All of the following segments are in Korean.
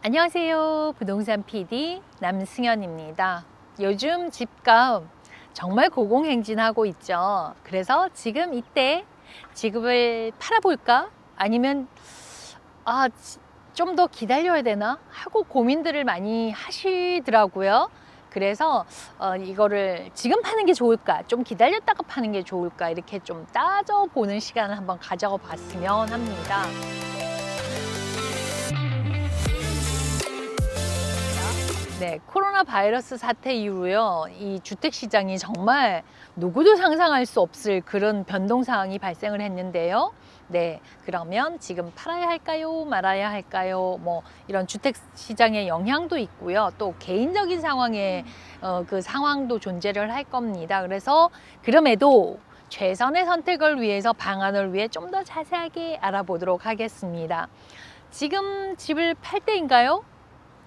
안녕하세요. 부동산 PD 남승현입니다. 요즘 집값 정말 고공행진하고 있죠. 그래서 지금 이때 지급을 팔아볼까? 아니면 좀 더 기다려야 되나? 하고 고민들을 많이 하시더라고요. 그래서 이거를 지금 파는 게 좋을까? 좀 기다렸다가 파는 게 좋을까? 이렇게 좀 따져보는 시간을 한번 가져봤으면 합니다. 네, 코로나 바이러스 사태 이후로요, 이 주택 시장이 정말 누구도 상상할 수 없을 그런 변동 사항이 발생을 했는데요. 네, 그러면 지금 팔아야 할까요? 말아야 할까요? 뭐 이런 주택 시장의 영향도 있고요. 또 개인적인 상황의 그 상황도 존재를 할 겁니다. 그래서 그럼에도 최선의 선택을 위해서 방안을 위해 좀 더 자세하게 알아보도록 하겠습니다. 지금 집을 팔 때인가요?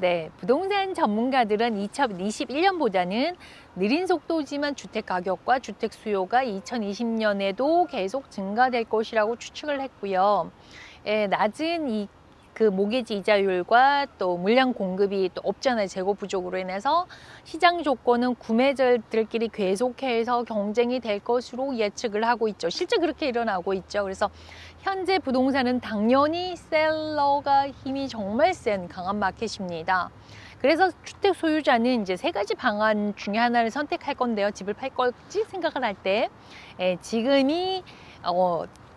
네, 부동산 전문가들은 2021년보다는 느린 속도지만 주택 가격과 주택 수요가 2020년에도 계속 증가될 것이라고 추측을 했고요. 낮은 그 모기지 이자율과 또 물량 공급이 또 없잖아요. 재고 부족으로 인해서 시장 조건은 구매자들끼리 계속해서 경쟁이 될 것으로 예측을 하고 있죠. 실제 그렇게 일어나고 있죠. 그래서 현재 부동산은 당연히 셀러가 힘이 정말 센 강한 마켓입니다. 그래서 주택 소유자는 이제 세 가지 방안 중에 하나를 선택할 건데요. 집을 팔 걸지 생각을 할 때 지금이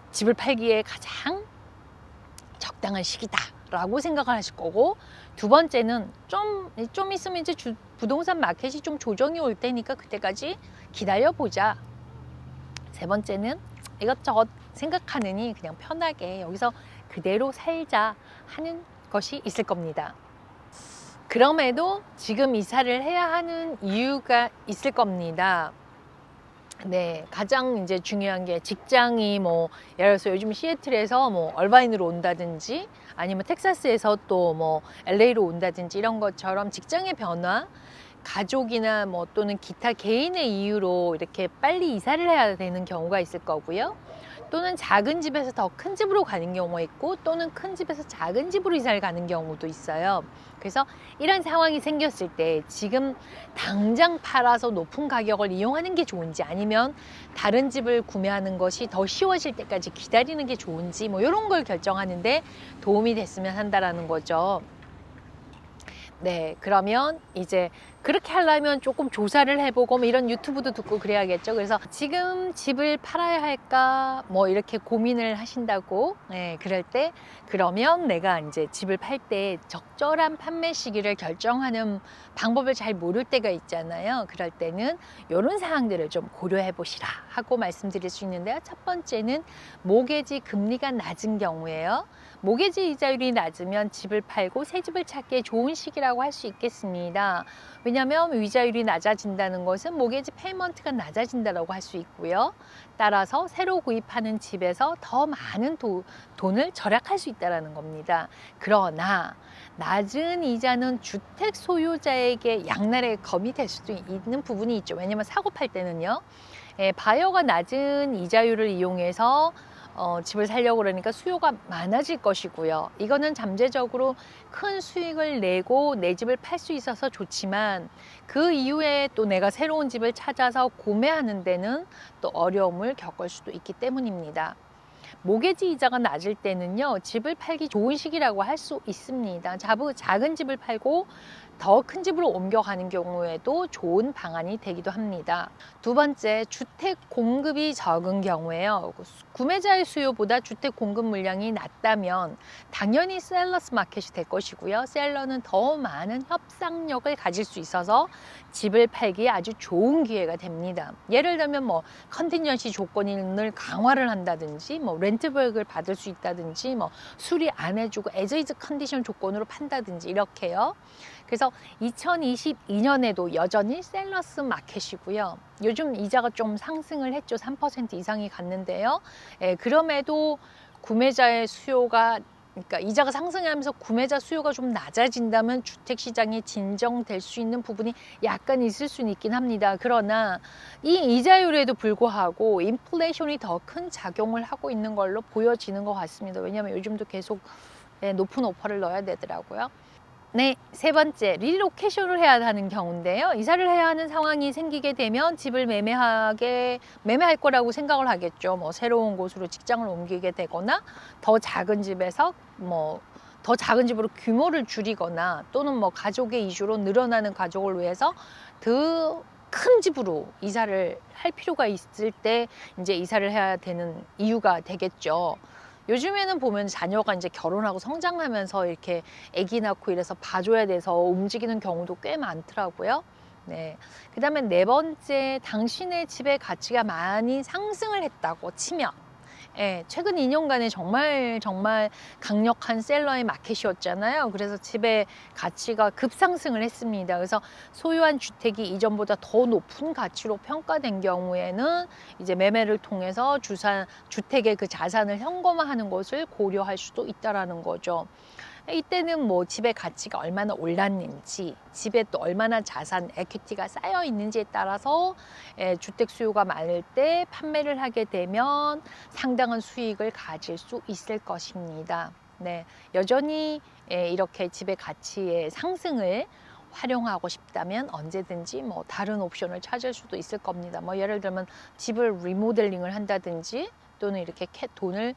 집을 팔기에 가장 적당한 시기다라고 생각을 하실 거고, 두 번째는 좀 있으면 이제 부동산 마켓이 좀 조정이 올 테니까 그때까지 기다려보자. 세 번째는 이것저것 생각하느니 그냥 편하게 여기서 그대로 살자 하는 것이 있을 겁니다. 그럼에도 지금 이사를 해야 하는 이유가 있을 겁니다. 네, 가장 이제 중요한 게 직장이 예를 들어서 요즘 시애틀에서 얼바인으로 온다든지 아니면 텍사스에서 또 LA로 온다든지 이런 것처럼 직장의 변화, 가족이나 또는 기타 개인의 이유로 이렇게 빨리 이사를 해야 되는 경우가 있을 거고요. 또는 작은 집에서 더 큰 집으로 가는 경우가 있고, 또는 큰 집에서 작은 집으로 이사를 가는 경우도 있어요. 그래서 이런 상황이 생겼을 때 지금 당장 팔아서 높은 가격을 이용하는 게 좋은지, 아니면 다른 집을 구매하는 것이 더 쉬워질 때까지 기다리는 게 좋은지 이런 걸 결정하는데 도움이 됐으면 한다라는 거죠. 네, 그러면 이제 그렇게 하려면 조금 조사를 해보고 이런 유튜브도 듣고 그래야겠죠. 그래서 지금 집을 팔아야 할까 이렇게 고민을 하신다고, 그럴 때 그러면 내가 이제 집을 팔 때 적절한 판매 시기를 결정하는 방법을 잘 모를 때가 있잖아요. 그럴 때는 이런 사항들을 좀 고려해 보시라 하고 말씀드릴 수 있는데요. 첫 번째는 모기지 금리가 낮은 경우에요. 모기지 이자율이 낮으면 집을 팔고 새 집을 찾기에 좋은 시기라고 할 수 있겠습니다. 왜냐하면 위자율이 낮아진다는 것은 모기지 페이먼트가 낮아진다고 할 수 있고요. 따라서 새로 구입하는 집에서 더 많은 돈을 절약할 수 있다는 겁니다. 그러나 낮은 이자는 주택 소유자에게 양날의 검이 될 수도 있는 부분이 있죠. 왜냐하면 사고 팔 때는요, 바이어가 낮은 이자율을 이용해서 집을 살려고 그러니까 수요가 많아질 것이고요. 이거는 잠재적으로 큰 수익을 내고 내 집을 팔 수 있어서 좋지만, 그 이후에 또 내가 새로운 집을 찾아서 구매하는 데는 또 어려움을 겪을 수도 있기 때문입니다. 모기지 이자가 낮을 때는요, 집을 팔기 좋은 시기라고 할 수 있습니다. 작은 집을 팔고 더 큰 집으로 옮겨가는 경우에도 좋은 방안이 되기도 합니다. 두 번째, 주택 공급이 적은 경우에요. 구매자의 수요보다 주택 공급 물량이 낮다면 당연히 셀러스 마켓이 될 것이고요. 셀러는 더 많은 협상력을 가질 수 있어서 집을 팔기에 아주 좋은 기회가 됩니다. 예를 들면 컨티전시 조건을 강화를 한다든지 렌트백을 받을 수 있다든지 수리 안 해주고 에즈이즈 컨디션 조건으로 판다든지 이렇게요. 그래서 2022년에도 여전히 셀러스 마켓이고요. 요즘 이자가 좀 상승을 했죠. 3% 이상이 갔는데요. 그럼에도 구매자의 수요가, 그러니까 이자가 상승하면서 구매자 수요가 좀 낮아진다면 주택 시장이 진정될 수 있는 부분이 약간 있을 수는 있긴 합니다. 그러나 이 이자율에도 불구하고 인플레이션이 더 큰 작용을 하고 있는 걸로 보여지는 것 같습니다. 왜냐하면 요즘도 계속 높은 오퍼를 넣어야 되더라고요. 네, 세 번째, 리로케이션을 해야 하는 경우인데요. 이사를 해야 하는 상황이 생기게 되면 집을 매매할 거라고 생각을 하겠죠. 뭐 새로운 곳으로 직장을 옮기게 되거나 더 작은 집에서 더 작은 집으로 규모를 줄이거나 또는 뭐 가족의 이주로 늘어나는 가족을 위해서 더 큰 집으로 이사를 할 필요가 있을 때 이제 이사를 해야 되는 이유가 되겠죠. 요즘에는 보면 자녀가 이제 결혼하고 성장하면서 이렇게 아기 낳고 이래서 봐줘야 돼서 움직이는 경우도 꽤 많더라고요. 네. 그 다음에 네 번째, 당신의 집의 가치가 많이 상승을 했다고 치면, 예, 최근 2년간에 정말 강력한 셀러의 마켓이었잖아요. 그래서 집의 가치가 급상승을 했습니다. 그래서 소유한 주택이 이전보다 더 높은 가치로 평가된 경우에는 이제 매매를 통해서 주택의 그 자산을 현금화하는 것을 고려할 수도 있다라는 거죠. 이때는 뭐 집의 가치가 얼마나 올랐는지, 집에 또 얼마나 자산, 에퀴티가 쌓여 있는지에 따라서 주택 수요가 많을 때 판매를 하게 되면 상당한 수익을 가질 수 있을 것입니다. 네, 여전히 이렇게 집의 가치의 상승을 활용하고 싶다면 언제든지 뭐 다른 옵션을 찾을 수도 있을 겁니다. 뭐 예를 들면 집을 리모델링을 한다든지 또는 이렇게 돈을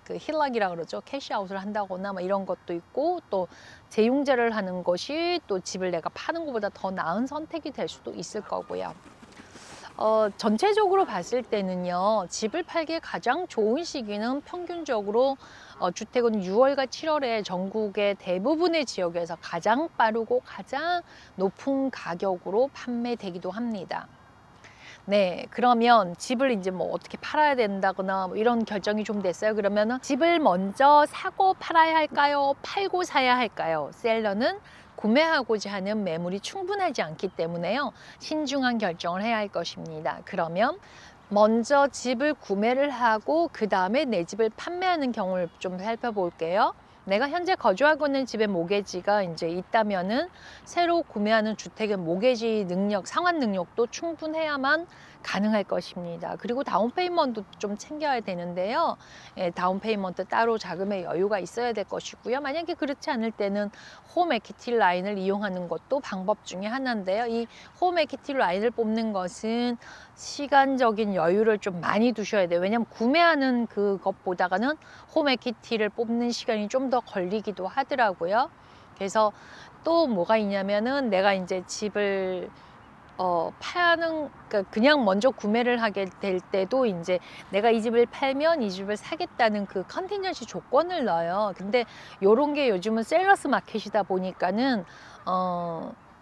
그 힐락이라 그러죠. 캐시아웃을 한다거나 뭐 이런 것도 있고, 또 재융자를 하는 것이 또 집을 내가 파는 것보다 더 나은 선택이 될 수도 있을 거고요. 전체적으로 봤을 때는요, 집을 팔기에 가장 좋은 시기는 평균적으로 주택은 6월과 7월에 전국의 대부분의 지역에서 가장 빠르고 가장 높은 가격으로 판매되기도 합니다. 네, 그러면 집을 이제 뭐 어떻게 팔아야 된다거나 뭐 이런 결정이 좀 됐어요. 그러면은 집을 먼저 사고 팔아야 할까요? 팔고 사야 할까요? 셀러는 구매하고자 하는 매물이 충분하지 않기 때문에요. 신중한 결정을 해야 할 것입니다. 그러면 먼저 집을 구매를 하고 그 다음에 내 집을 판매하는 경우를 좀 살펴볼게요. 내가 현재 거주하고 있는 집의 모기지가 이제 있다면은 새로 구매하는 주택의 모기지 능력, 상환 능력도 충분해야만 가능할 것입니다. 그리고 다운 페이먼트도 좀 챙겨야 되는데요. 다운 페이먼트 따로 자금의 여유가 있어야 될 것이고요. 만약에 그렇지 않을 때는 홈 에퀴티 라인을 이용하는 것도 방법 중에 하나인데요. 이 홈 에퀴티 라인을 뽑는 것은 시간적인 여유를 좀 많이 두셔야 돼요. 왜냐하면 구매하는 그것보다는 홈 에퀴티를 뽑는 시간이 좀 더 걸리기도 하더라고요. 그래서 또 뭐가 있냐면은 내가 이제 집을 그러니까 그냥 먼저 구매를 하게 될 때도 이제 내가 이 집을 팔면 이 집을 사겠다는 그 컨티전시 조건을 넣어요. 근데 요런 게 요즘은 셀러스 마켓이다 보니까는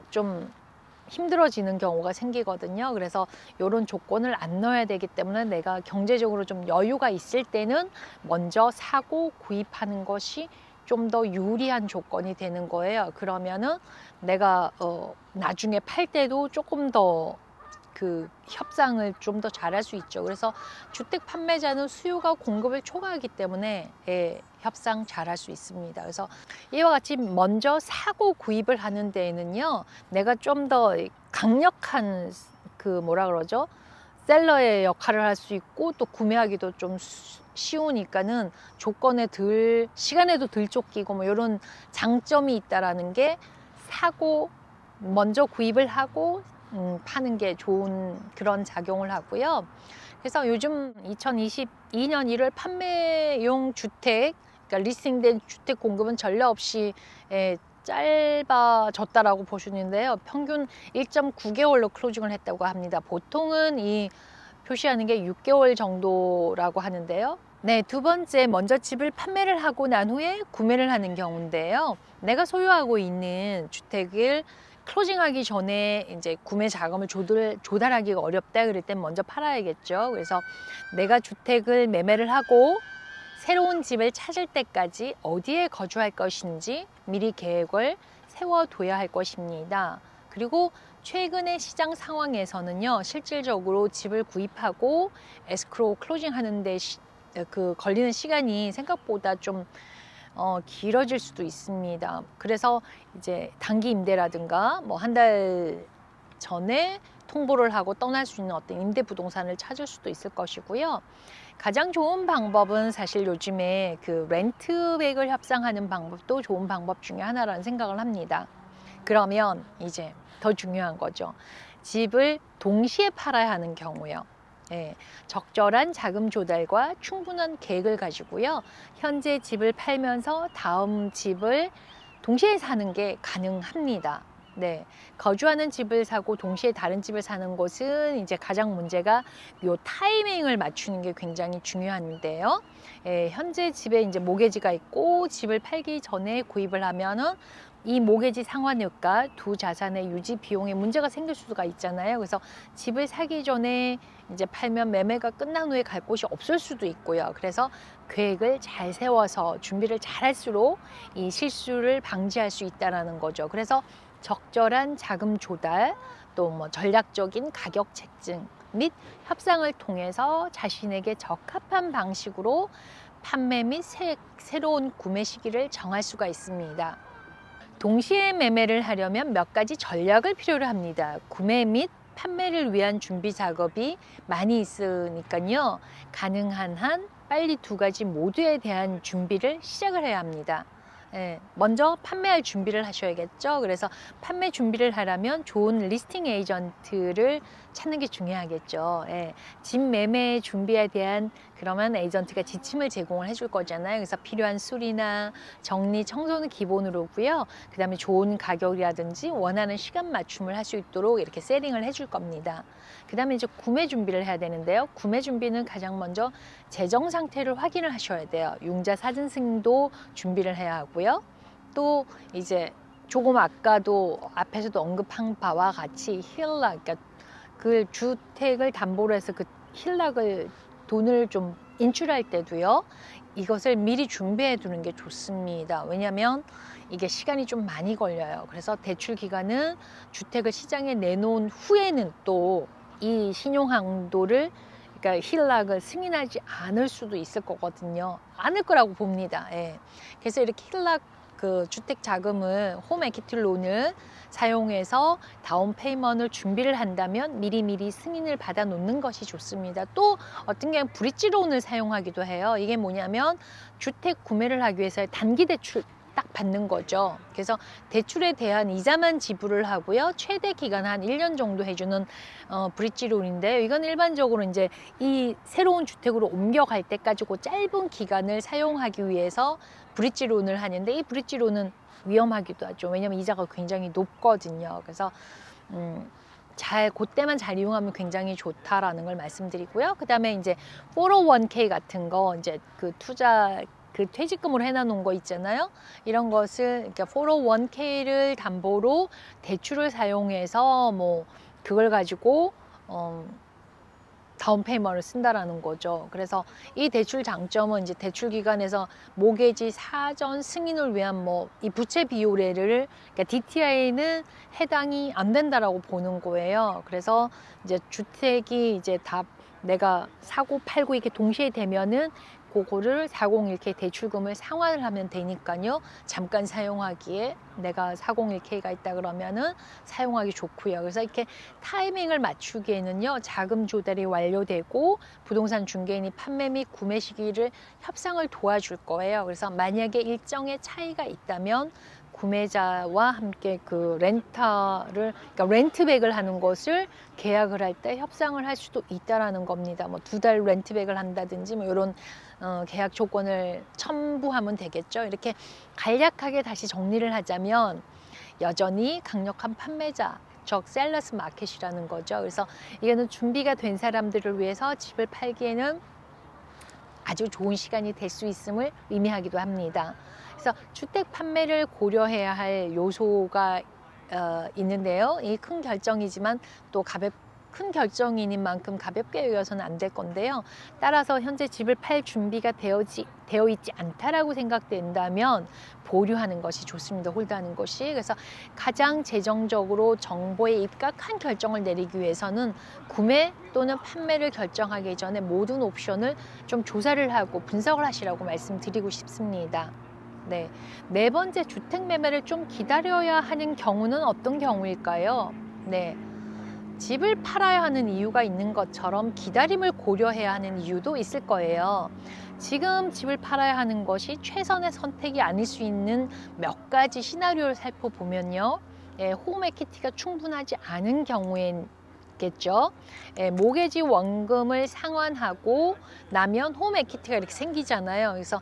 좀 힘들어지는 경우가 생기거든요. 그래서 이런 조건을 안 넣어야 되기 때문에 내가 경제적으로 좀 여유가 있을 때는 먼저 사고 구입하는 것이 좀 더 유리한 조건이 되는 거예요. 그러면은 내가 나중에 팔 때도 조금 더 그 협상을 좀 더 잘할 수 있죠. 그래서 주택 판매자는 수요가 공급을 초과하기 때문에 협상 잘할 수 있습니다. 그래서 이와 같이 먼저 사고 구입을 하는 데에는요, 내가 좀 더 강력한 그 뭐라 그러죠? 셀러의 역할을 할 수 있고 또 구매하기도 좀 쉬우니까는 시간에도 덜 쫓기고 뭐 이런 장점이 있다라는 게 사고 먼저 구입을 하고 파는 게 좋은 그런 작용을 하고요. 그래서 요즘 2022년 1월 판매용 주택, 그러니까 리스팅된 주택 공급은 전례 없이 짧아졌다라고 보시는데요. 평균 1.9개월로 클로징을 했다고 합니다. 보통은 이 표시하는 게 6개월 정도라고 하는데요. 네, 두 번째, 먼저 집을 판매를 하고 난 후에 구매를 하는 경우인데요. 내가 소유하고 있는 주택을 클로징하기 전에 이제 구매 자금을 조달하기가 어렵다 그럴 땐 먼저 팔아야겠죠. 그래서 내가 주택을 매매를 하고 새로운 집을 찾을 때까지 어디에 거주할 것인지 미리 계획을 세워둬야 할 것입니다. 그리고 최근의 시장 상황에서는요, 실질적으로 집을 구입하고 에스크로우 클로징 하는데 걸리는 시간이 생각보다 좀 길어질 수도 있습니다. 그래서 이제 단기 임대라든가 뭐 한 달 전에 통보를 하고 떠날 수 있는 어떤 임대 부동산을 찾을 수도 있을 것이고요. 가장 좋은 방법은 사실 요즘에 그 렌트백을 협상하는 방법도 좋은 방법 중에 하나라는 생각을 합니다. 그러면 이제 더 중요한 거죠. 집을 동시에 팔아야 하는 경우요. 예, 적절한 자금 조달과 충분한 계획을 가지고요. 현재 집을 팔면서 다음 집을 동시에 사는 게 가능합니다. 네, 거주하는 집을 사고 동시에 다른 집을 사는 것은 이제 가장 문제가 요 타이밍을 맞추는 게 굉장히 중요한데요. 예, 현재 집에 이제 모기지가 있고 집을 팔기 전에 구입을 하면은 이 모기지 상환효과 두 자산의 유지 비용에 문제가 생길 수가 있잖아요. 그래서 집을 사기 전에 이제 팔면 매매가 끝난 후에 갈 곳이 없을 수도 있고요. 그래서 계획을 잘 세워서 준비를 잘 할수록 이 실수를 방지할 수 있다는 거죠. 그래서 적절한 자금 조달, 또 뭐 전략적인 가격 책정 및 협상을 통해서 자신에게 적합한 방식으로 판매 및 새로운 구매 시기를 정할 수가 있습니다. 동시에 매매를 하려면 몇 가지 전략을 필요로 합니다. 구매 및 판매를 위한 준비 작업이 많이 있으니까요. 가능한 한 빨리 두 가지 모두에 대한 준비를 시작을 해야 합니다. 예, 먼저 판매할 준비를 하셔야겠죠. 그래서 판매 준비를 하려면 좋은 리스팅 에이전트를 찾는 게 중요하겠죠. 예, 집 매매 준비에 대한 그러면 에이전트가 지침을 제공을 해줄 거잖아요. 그래서 필요한 수리나 정리, 청소는 기본으로고요. 그 다음에 좋은 가격이라든지 원하는 시간 맞춤을 할 수 있도록 이렇게 세팅을 해줄 겁니다. 그 다음에 이제 구매 준비를 해야 되는데요. 구매 준비는 가장 먼저 재정 상태를 확인을 하셔야 돼요. 융자 사진 승인도 준비를 해야 하고요. 또 이제 조금 아까도 앞에서도 언급한 바와 같이 힐락, 그러니까 그 주택을 담보로 해서 그 힐락을 돈을 좀 인출할 때도요. 이것을 미리 준비해 두는 게 좋습니다. 왜냐하면 이게 시간이 좀 많이 걸려요. 그래서 대출 기간은 주택을 시장에 내놓은 후에는 또 이 신용한도를 그러니까 힐락을 승인하지 않을 수도 있을 거거든요. 않을 거라고 봅니다. 예. 그래서 이렇게 힐락 그 주택 자금을 홈 에퀴티 론을 사용해서 다운 페이먼트를 준비를 한다면 미리미리 승인을 받아 놓는 것이 좋습니다. 또 어떤 경우 브릿지 론을 사용하기도 해요. 이게 뭐냐면 주택 구매를 하기 위해서 단기 대출 딱 받는 거죠. 그래서 대출에 대한 이자만 지불을 하고요. 최대 기간 한 1년 정도 해주는 브릿지 론인데요. 이건 일반적으로 이제 이 새로운 주택으로 옮겨갈 때까지 그 짧은 기간을 사용하기 위해서 브릿지 론을 하는데 이 브릿지 론은 위험하기도 하죠. 왜냐하면 이자가 굉장히 높거든요. 그래서 그때만 잘 이용하면 굉장히 좋다라는 걸 말씀드리고요. 그 다음에 이제 401k 같은 거 이제 그 투자 그 퇴직금으로 해놔놓은 거 있잖아요. 이런 것을 그러니까 401k를 담보로 대출을 사용해서 뭐 그걸 가지고 다운 페이먼트를 쓴다라는 거죠. 그래서 이 대출 장점은 이제 대출 기관에서 모기지 사전 승인을 위한 뭐 이 부채 비율을 그러니까 DTI는 해당이 안 된다라고 보는 거예요. 그래서 이제 주택이 이제 다 내가 사고 팔고 이렇게 동시에 되면은 그거를 401k 대출금을 상환을 하면 되니까요. 잠깐 사용하기에 내가 401k가 있다 그러면은 사용하기 좋고요. 그래서 이렇게 타이밍을 맞추기에는요. 자금 조달이 완료되고 부동산 중개인이 판매 및 구매 시기를 협상을 도와줄 거예요. 그래서 만약에 일정의 차이가 있다면 구매자와 함께 그 그러니까 렌트백을 하는 것을 계약을 할 때 협상을 할 수도 있다라는 겁니다. 뭐 2달 렌트백을 한다든지 뭐 이런 계약 조건을 첨부하면 되겠죠. 이렇게 간략하게 다시 정리를 하자면 여전히 강력한 판매자, 즉 셀러스 마켓이라는 거죠. 그래서 이거는 준비가 된 사람들을 위해서 집을 팔기에는 아주 좋은 시간이 될 수 있음을 의미하기도 합니다. 그래서 주택 판매를 고려해야 할 요소가 있는데요. 이 큰 결정이지만 또 큰 결정인 만큼 가볍게 여겨서는 안 될 건데요. 따라서 현재 집을 팔 준비가 되어 있지 않다라고 생각된다면 보류하는 것이 좋습니다. 홀드하는 것이. 그래서 가장 재정적으로 정보에 입각한 결정을 내리기 위해서는 구매 또는 판매를 결정하기 전에 모든 옵션을 좀 조사를 하고 분석을 하시라고 말씀드리고 싶습니다. 네, 네 번째 주택 매매를 좀 기다려야 하는 경우는 어떤 경우일까요? 네. 집을 팔아야 하는 이유가 있는 것처럼 기다림을 고려해야 하는 이유도 있을 거예요. 지금 집을 팔아야 하는 것이 최선의 선택이 아닐 수 있는 몇 가지 시나리오를 살펴보면요. 홈 에퀴티가 충분하지 않은 경우에겠죠. 모게지 원금을 상환하고 나면 홈 에퀴티가 이렇게 생기잖아요. 그래서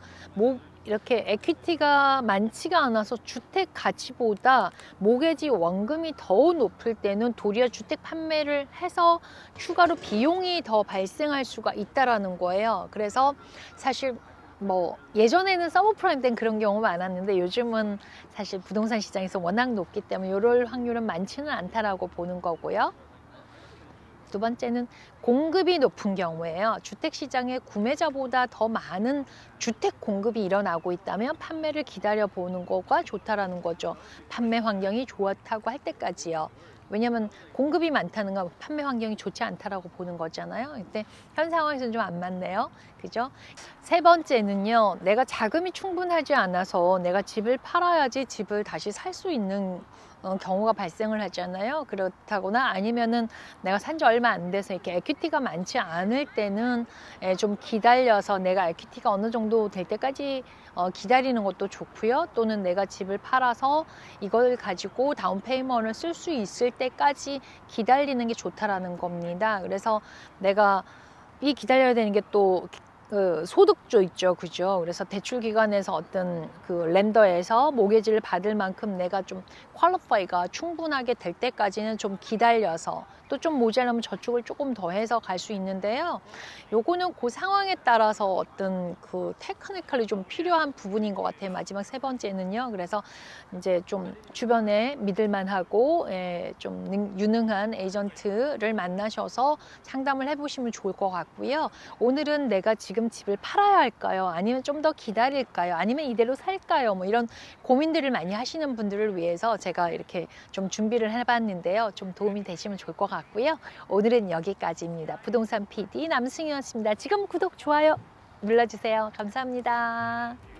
이렇게 에퀴티가 많지가 않아서 주택 가치보다 모게지 원금이 더 높을 때는 도리어 주택 판매를 해서 추가로 비용이 더 발생할 수가 있다라는 거예요. 그래서 사실 뭐 예전에는 서브프라임 땐 그런 경우 많았는데 요즘은 사실 부동산 시장에서 워낙 높기 때문에 이럴 확률은 많지는 않다라고 보는 거고요. 두 번째는 공급이 높은 경우에요. 주택시장에 구매자보다 더 많은 주택 공급이 일어나고 있다면 판매를 기다려 보는 거가 좋다라는 거죠. 판매 환경이 좋다고 할 때까지요. 왜냐하면 공급이 많다는 건 판매 환경이 좋지 않다라고 보는 거잖아요. 근데 현 상황에서는 좀 안 맞네요. 그죠? 세 번째는요. 내가 자금이 충분하지 않아서 내가 집을 팔아야지 집을 다시 살 수 있는 경우가 발생을 하잖아요. 그렇다거나 아니면은 내가 산 지 얼마 안 돼서 이렇게 에퀴티가 많지 않을 때는 좀 기다려서 내가 에퀴티가 어느 정도 될 때까지 기다리는 것도 좋고요. 또는 내가 집을 팔아서 이걸 가지고 다운 페이먼을 쓸 수 있을 때까지 기다리는 게 좋다라는 겁니다. 그래서 내가 이 기다려야 되는 게 또 소득조 있죠. 그죠? 그래서 대출 기관에서 어떤 그 렌더에서 모게지를 받을 만큼 내가 좀 퀄리파이가 충분하게 될 때까지는 좀 기다려서 또 좀 모자라면 저축을 조금 더 해서 갈 수 있는데요. 요거는 그 상황에 따라서 어떤 그 테크니컬이 좀 필요한 부분인 것 같아요. 마지막 세 번째는요. 그래서 이제 좀 주변에 믿을만하고 좀 유능한 에이전트를 만나셔서 상담을 해보시면 좋을 것 같고요. 오늘은 내가 지금 집을 팔아야 할까요? 아니면 좀 더 기다릴까요? 아니면 이대로 살까요? 뭐 이런 고민들을 많이 하시는 분들을 위해서 제가 이렇게 좀 준비를 해봤는데요. 좀 도움이 되시면 좋을 것 같고요. 오늘은 여기까지입니다. 부동산 PD 남승희였습니다. 지금 구독, 좋아요 눌러주세요. 감사합니다.